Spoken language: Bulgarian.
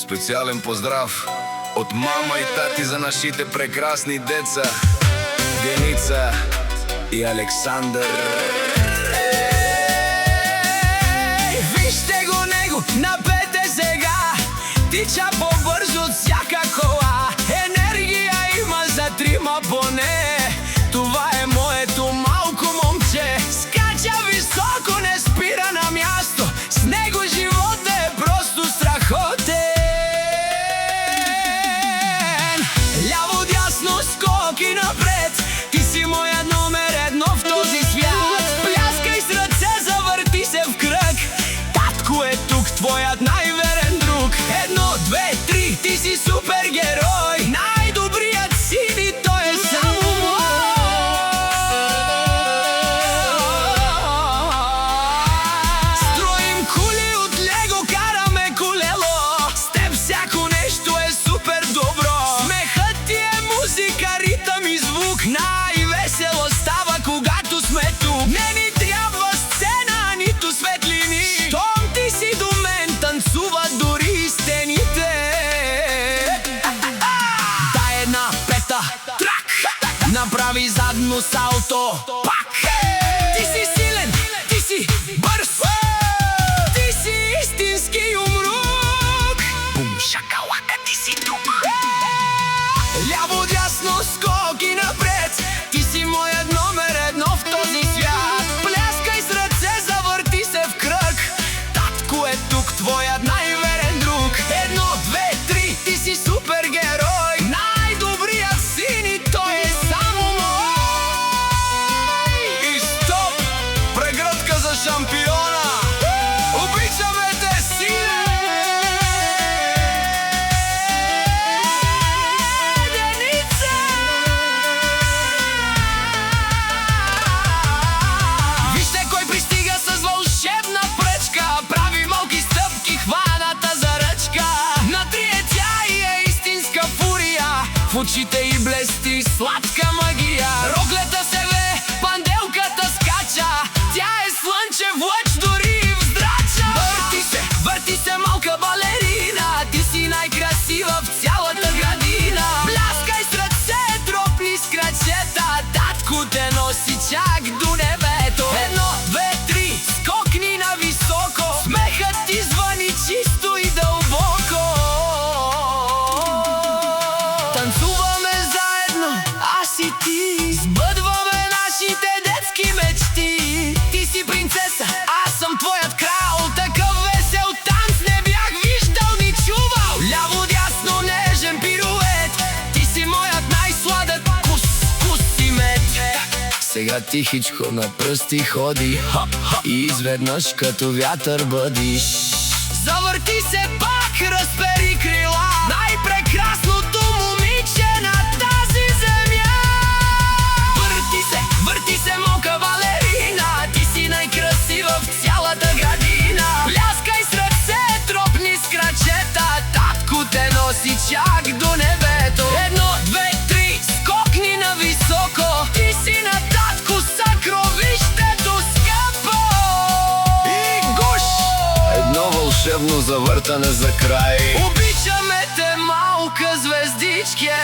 Специален поздрав от мама и тати за нашите прекрасни деца Деница и Александър. Вижте го него, напете сега, тича по-бързо от всяка кола. Енергия има за трима поне. Това е моето малко момче. Скача високо, не спира на място. С него живота е просто страхотен. Ляво, дясно, скоки напред. Ти си моя номер едно в този свят. Пляскай с ръце, завърти се в кръг. Татко е тук, твоят най-верен друг. Едно, две, три, ти си супергерой. Най-добрият син и той е само мой. Строим кули от лего, караме колело. С теб всяко нещо е супер добро. Смехът ти е музика, ритъм и звук. Най-весело става, когато сме тук. Не ни трябва сцена, нито светлини. Щом ти си до мен, танцуват дори и стените. Дай една пета, трак, направи задно салто, пак. Ти си силен, ти си бърз, ти си истински умрук. Бум шакалака, ти си тук. Ляво, дясно, скоки напред. Ти си моят номер едно в този свят. Пляскай с ръце, завърти се в кръг. Татко е тук, твоят най-верен друг. Едно, две, три, ти си супергерой. Най-добрият син и той е само мой. И стоп! Прегръдка за шампиона. Обичаме те, сине! Деница! Вижте кой пристига с вълшебна пръчка. Прави малки стъпки, хваната за ръчка. Натрие тя и е истинска фурия. В очите й блести сладка магия. Роклята се ве, панделката скача. Тя е слънчев лъч, дори и вздрача. Върти се, малка балерина. Ти си най-красива в цялата градина. Пляскай с ръце, тропни с крачета. Татко те носи чак до небето. Едно, две, три, скокни на високо. Смехът ти звъни чисто и дълбоко. Танцуваме заедно, аз и ти. Сбъдваме нашите детски мечти. Ти си принцеса, аз съм твоят крал. Такъв весел танц не бях виждал ни чувал. Ляво, дясно, нежен пирует. Ти си моят най-сладък вкус и мед. Сега тихичко на пръсти ходи и изведнъж като вятър бъдиш. Завърти се пак, разпери крила. Най-прекрасното момиче на тази земя. Върти се, малка балерина. Ти си най-красива в цялата градина. Пляскай с ръце, тропни с крачета. Татко те носи чак до небето. Едно, две, три, скокни на високо. Ти си на татко съкровището скъпо. И гуш! Едно вълшебно завъртане за край. Обичаме те, малка звездичке.